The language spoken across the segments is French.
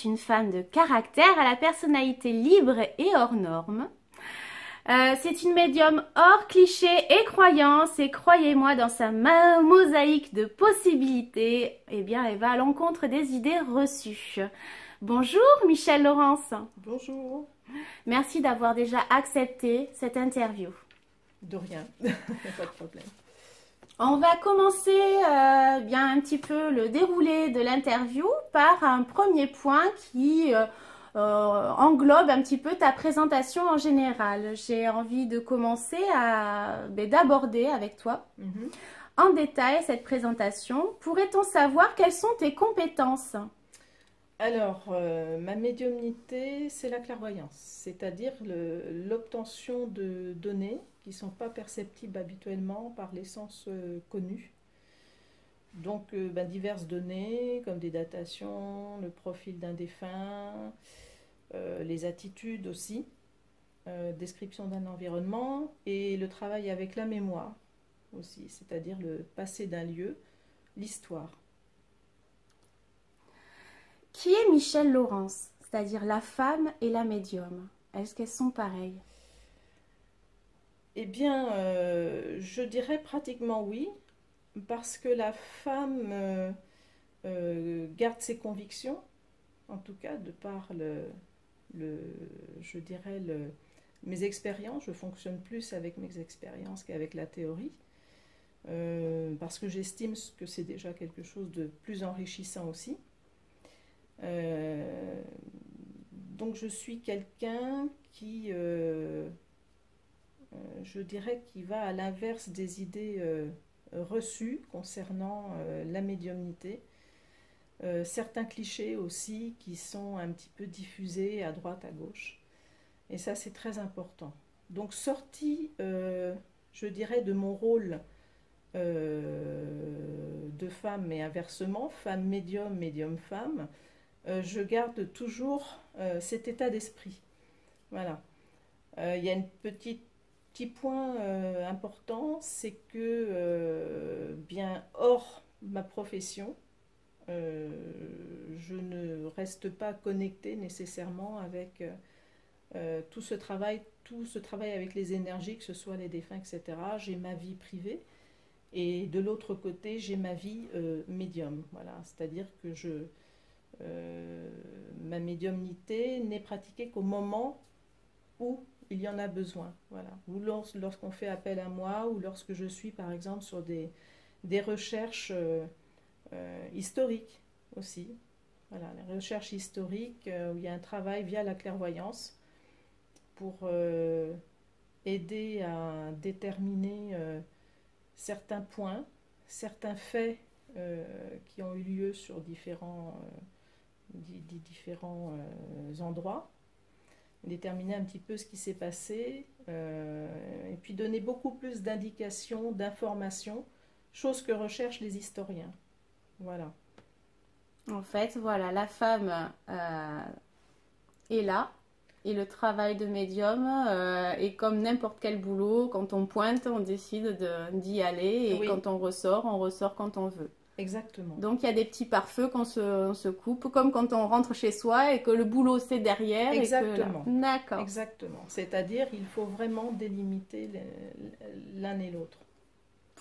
est une femme de caractère, à la personnalité libre et hors norme. C'est une médium hors cliché et croyance, et croyez-moi, dans sa mosaïque de possibilités, eh bien, elle va à l'encontre des idées reçues. Bonjour Michèle Laurence. Bonjour. Merci d'avoir déjà accepté cette interview. De rien, pas de problème. On va commencer bien un petit peu le déroulé de l'interview par un premier point qui englobe un petit peu ta présentation en général. J'ai envie de commencer d'aborder avec toi en détail cette présentation. Pourrait-on savoir quelles sont tes compétences? Alors, ma médiumnité, c'est la clairvoyance, c'est-à-dire l'obtention de données qui ne sont pas perceptibles habituellement par les sens connus. Donc, diverses données comme des datations, le profil d'un défunt, les attitudes aussi, description d'un environnement et le travail avec la mémoire aussi, c'est-à-dire le passé d'un lieu, l'histoire. Qui est Michèle Laurence, c'est-à-dire la femme et la médium? Est-ce qu'elles sont pareilles? Eh bien, je dirais pratiquement oui, parce que la femme garde ses convictions, en tout cas de par je dirais mes expériences. Je fonctionne plus avec mes expériences qu'avec la théorie, parce que j'estime que c'est déjà quelque chose de plus enrichissant aussi. Donc je suis quelqu'un qui, je dirais, qui va à l'inverse des idées reçues concernant la médiumnité. Certains clichés aussi qui sont un petit peu diffusés à droite, à gauche. Et ça, c'est très important. Donc sorti, je dirais, de mon rôle de femme, mais inversement, femme médium, médium femme, je garde toujours cet état d'esprit. Voilà. Il y a un petit point important, c'est que bien hors ma profession, je ne reste pas connectée nécessairement avec tout ce travail avec les énergies, que ce soit les défunts, etc. J'ai ma vie privée. Et de l'autre côté, j'ai ma vie médium. Voilà. C'est-à-dire que ma médiumnité n'est pratiquée qu'au moment où il y en a besoin. Voilà. Ou lorsqu'on fait appel à moi, ou lorsque je suis par exemple sur des recherches historiques aussi. Voilà, les recherches historiques où il y a un travail via la clairvoyance pour aider à déterminer certains points, certains faits qui ont eu lieu sur différents endroits, déterminer un petit peu ce qui s'est passé, et puis donner beaucoup plus d'indications, d'informations, chose que recherchent les historiens. Voilà. En fait, voilà, la femme est là, et le travail de médium est comme n'importe quel boulot. Quand on pointe, on décide d'y aller, et Oui. quand on ressort quand on veut. Exactement. Donc il y a des petits pare-feux qu'on se coupe, comme quand on rentre chez soi et que le boulot c'est derrière. Exactement. D'accord. Exactement. C'est-à-dire il faut vraiment délimiter l'un et l'autre.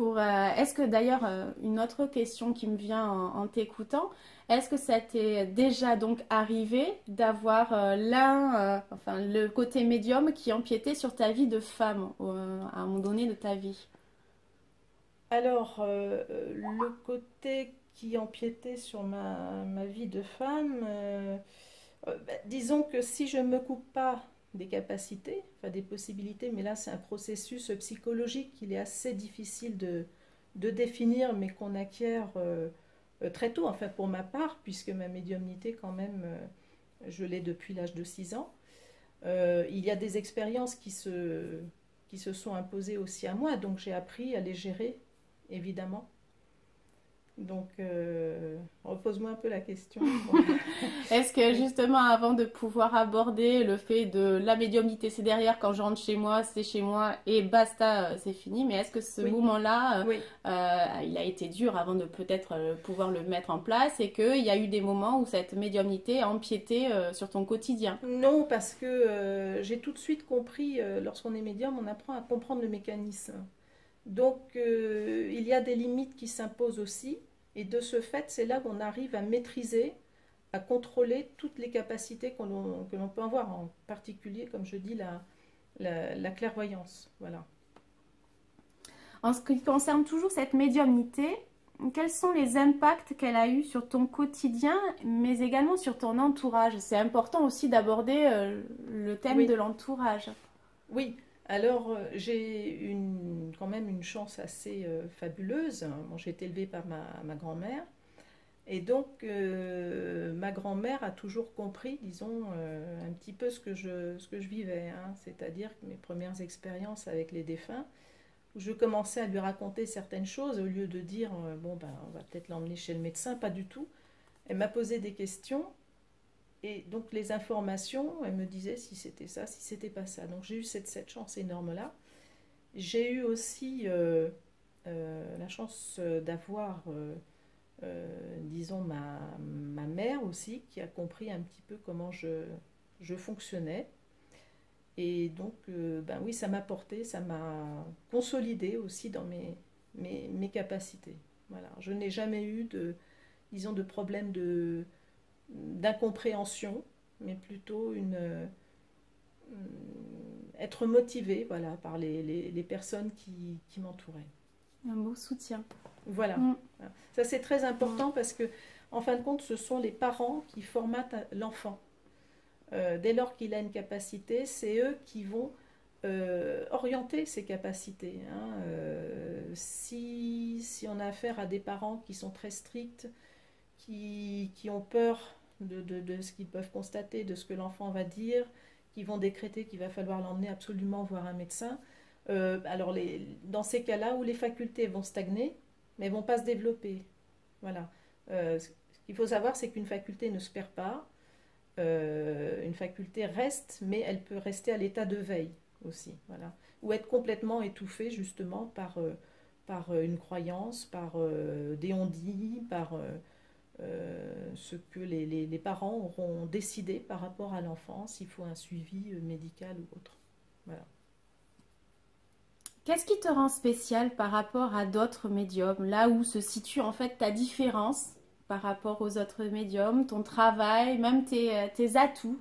Est-ce que d'ailleurs, une autre question qui me vient en t'écoutant, est-ce que ça t'est déjà donc arrivé d'avoir le côté médium qui empiétait sur ta vie de femme à un moment donné de ta vie? Alors, le côté qui empiétait sur ma vie de femme, disons que si je ne me coupe pas des capacités, enfin des possibilités, mais là c'est un processus psychologique qu'il est assez difficile de définir, mais qu'on acquiert très tôt, enfin pour ma part, puisque ma médiumnité quand même, je l'ai depuis l'âge de 6 ans. Il y a des expériences qui se sont imposées aussi à moi, donc j'ai appris à les gérer, évidemment. Donc, repose-moi un peu la question. Est-ce que Oui, justement, avant de pouvoir aborder le fait de la médiumnité, c'est derrière, quand je rentre chez moi, c'est chez moi et basta, c'est fini. Mais est-ce que ce oui, moment-là, oui. il a été dur avant de peut-être pouvoir le mettre en place et qu'il y a eu des moments où cette médiumnité a empiété sur ton quotidien? Non, parce que j'ai tout de suite compris, lorsqu'on est médium, on apprend à comprendre le mécanisme. Donc, il y a des limites qui s'imposent aussi. Et de ce fait, c'est là qu'on arrive à maîtriser, à contrôler toutes les capacités que l'on peut avoir, en particulier, comme je dis, la clairvoyance. Voilà. En ce qui concerne toujours cette médiumnité, quels sont les impacts qu'elle a eus sur ton quotidien, mais également sur ton entourage? C'est important aussi d'aborder le thème de Oui, l'entourage. oui. Alors, j'ai quand même une chance assez fabuleuse. Bon, j'ai été élevée par ma grand-mère. Et donc, ma grand-mère a toujours compris, disons, un petit peu ce que je vivais, hein. C'est-à-dire que mes premières expériences avec les défunts, où je commençais à lui raconter certaines choses, au lieu de dire, bon, ben, on va peut-être l'emmener chez le médecin, pas du tout. Elle m'a posé des questions, et donc les informations, elle me disait si c'était ça, si c'était pas ça. Donc j'ai eu cette chance énorme-là. J'ai eu aussi la chance d'avoir disons, ma mère aussi, qui a compris un petit peu comment je fonctionnais. Et donc, ben oui, ça m'a porté, ça m'a consolidé aussi dans mes capacités. Voilà. Je n'ai jamais eu disons, de problème d'incompréhension, mais plutôt être motivé, voilà, par les personnes qui m'entouraient. Un beau soutien. Voilà. Mm. Ça, c'est très Mm. important parce que, en fin de compte, ce sont les parents qui formatent l'enfant. Dès lors qu'il a une capacité, c'est eux qui vont orienter ses capacités, hein. Si on a affaire à des parents qui sont très stricts, qui ont peur de ce qu'ils peuvent constater, de ce que l'enfant va dire, qui vont décréter qu'il va falloir l'emmener absolument voir un médecin, alors dans ces cas-là où les facultés vont stagner, mais ne vont pas se développer. Voilà. Ce qu'il faut savoir, c'est qu'une faculté ne se perd pas. Une faculté reste, mais elle peut rester à l'état de veille aussi. Voilà. Ou être complètement étouffée justement par une croyance, par des on-dit, par ce que les parents auront décidé par rapport à l'enfant, s'il faut un suivi médical ou autre. Voilà. Qu'est-ce qui te rend spécial par rapport à d'autres médiums? Là où se situe en fait ta différence par rapport aux autres médiums, ton travail, même tes atouts?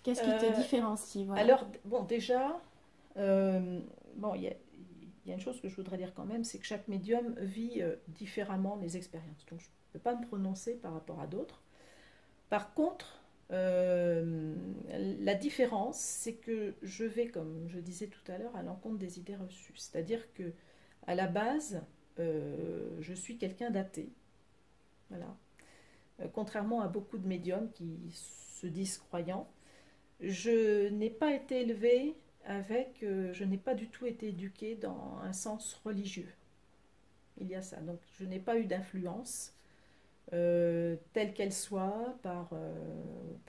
Qu'est-ce qui te Euh, différencie? Voilà. alors, bon, déjà, euh, bon, il y a une chose que je voudrais dire quand même, c'est que chaque médium vit différemment les expériences. Donc, je ne peux pas me prononcer par rapport à d'autres. Par contre, la différence, c'est que je vais, comme je disais tout à l'heure, à l'encontre des idées reçues. C'est-à-dire que, à la base, je suis quelqu'un d'athée. Voilà. Contrairement à beaucoup de médiums qui se disent croyants, je n'ai pas été élevée avec, je n'ai pas du tout été éduquée dans un sens religieux. Il y a ça. Donc, je n'ai pas eu d'influence telle qu'elle soit, par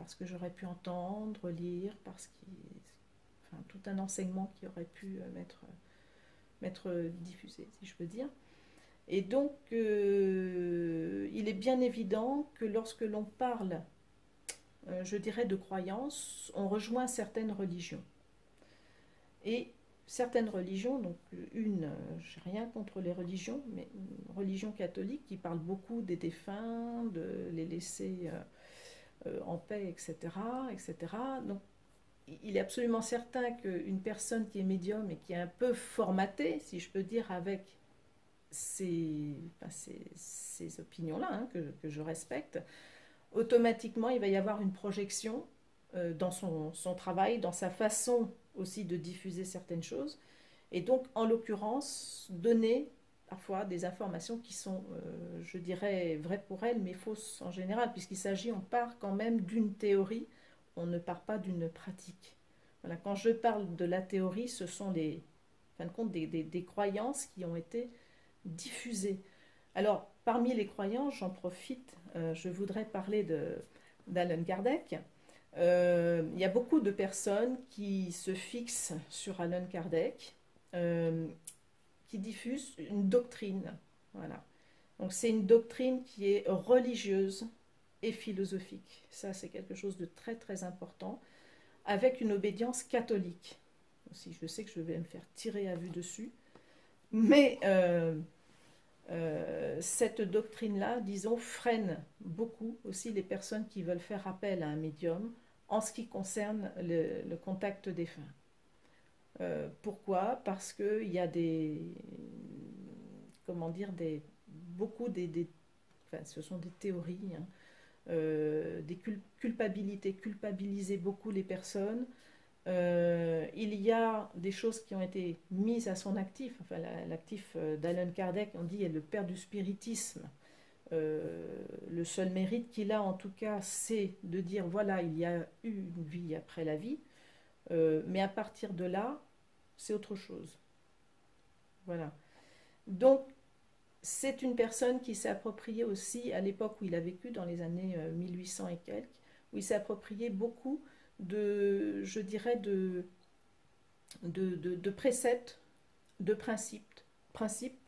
ce que j'aurais pu entendre, lire, enfin, tout un enseignement qui aurait pu m'être diffusé, si je peux dire. Et donc, il est bien évident que lorsque l'on parle, je dirais, de croyances, on rejoint certaines religions. Et certaines religions, donc je n'ai rien contre les religions, mais une religion catholique qui parle beaucoup des défunts, de les laisser en paix, etc., etc. Donc, il est absolument certain qu'une personne qui est médium et qui est un peu formatée, si je peux dire, avec ces opinions-là, hein, que je respecte, automatiquement, il va y avoir une projection dans son travail, dans sa façon aussi de diffuser certaines choses. Et donc, en l'occurrence, donner parfois des informations qui sont, je dirais, vraies pour elle, mais fausses en général, puisqu'il s'agit, on part quand même d'une théorie, on ne part pas d'une pratique. Voilà, quand je parle de la théorie, ce sont en fin de compte, des croyances qui ont été diffusée. Alors, parmi les croyants, j'en profite, je voudrais parler d'Allan Kardec. Il y a beaucoup de personnes qui se fixent sur Allan Kardec, qui diffusent une doctrine. Voilà. Donc c'est une doctrine qui est religieuse et philosophique. Ça, c'est quelque chose de très très important, avec une obédience catholique. Aussi, je sais que je vais me faire tirer à vue dessus, mais cette doctrine-là, disons, freine beaucoup aussi les personnes qui veulent faire appel à un médium en ce qui concerne le contact défunt. Pourquoi? Parce qu'il y a comment dire, enfin, ce sont des théories, hein, des culpabilités, culpabiliser beaucoup les personnes. Il y a des choses qui ont été mises à son actif. Enfin, l'actif d'Allan Kardec, on dit, est le père du spiritisme. Le seul mérite qu'il a, en tout cas, c'est de dire, voilà, il y a eu une vie après la vie, mais à partir de là, c'est autre chose. Voilà. Donc, c'est une personne qui s'est appropriée aussi, à l'époque où il a vécu, dans les années 1800 et quelques, où il s'est approprié beaucoup je dirais, de préceptes, de principes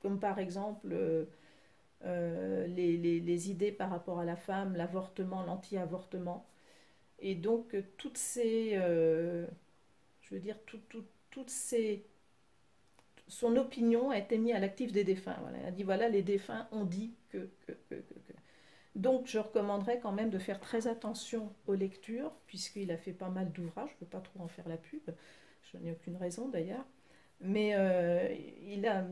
comme par exemple les idées par rapport à la femme, l'avortement, l'anti-avortement. Et donc, toutes ces, je veux dire, toutes ces son opinion a été mise à l'actif des défunts. Voilà. Elle a dit, voilà, les défunts ont dit que. Donc, je recommanderais quand même de faire très attention aux lectures, puisqu'il a fait pas mal d'ouvrages. Je ne veux pas trop en faire la pub, je n'ai aucune raison d'ailleurs. Mais il a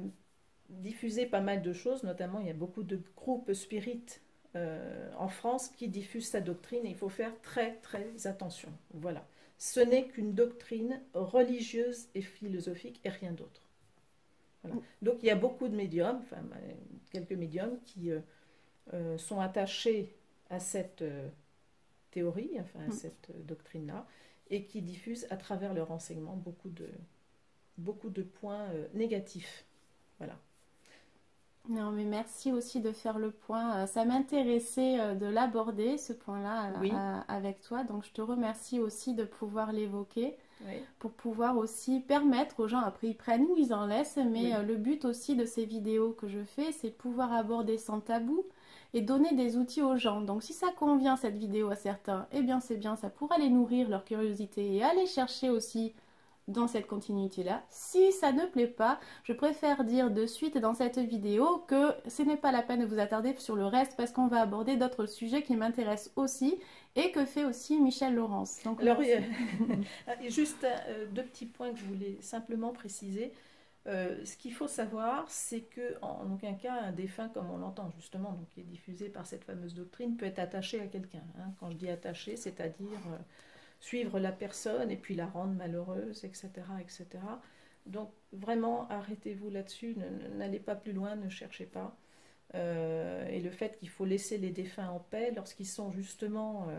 diffusé pas mal de choses, notamment il y a beaucoup de groupes spirites en France qui diffusent sa doctrine, et il faut faire très très attention. Voilà. Ce n'est qu'une doctrine religieuse et philosophique et rien d'autre. Voilà. Donc il y a beaucoup de médiums, enfin quelques médiums qui sont attachés à cette théorie, enfin à cette doctrine-là, et qui diffusent à travers leur enseignement beaucoup de points négatifs. Voilà. Non, mais merci aussi de faire le point. Ça m'intéressait de l'aborder, ce point-là, Oui. avec toi. Donc, je te remercie aussi de pouvoir l'évoquer, Oui. pour pouvoir aussi permettre aux gens, après ils prennent ou ils en laissent, mais Oui. le but aussi de ces vidéos que je fais, c'est de pouvoir aborder sans tabou et donner des outils aux gens. Donc, si ça convient, cette vidéo, à certains, eh bien, c'est bien, ça pourra les nourrir leur curiosité et aller chercher aussi dans cette continuité-là. Si ça ne plaît pas, je préfère dire de suite dans cette vidéo que ce n'est pas la peine de vous attarder sur le reste, parce qu'on va aborder d'autres sujets qui m'intéressent aussi et que fait aussi Michel Laurence. Donc, alors, juste deux petits points que je voulais simplement préciser. Ce qu'il faut savoir, c'est qu'en aucun cas, un défunt, comme on l'entend justement, donc qui est diffusé par cette fameuse doctrine, peut être attaché à quelqu'un. Hein. Quand je dis attaché, c'est-à-dire suivre la personne et puis la rendre malheureuse, etc., etc. Donc vraiment, arrêtez-vous là-dessus, n'allez pas plus loin, ne cherchez pas. Et le fait qu'il faut laisser les défunts en paix lorsqu'ils sont justement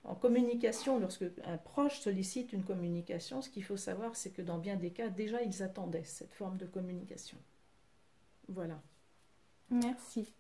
en communication, lorsque un proche sollicite une communication, ce qu'il faut savoir, c'est que dans bien des cas, déjà, ils attendaient cette forme de communication. Voilà. merci.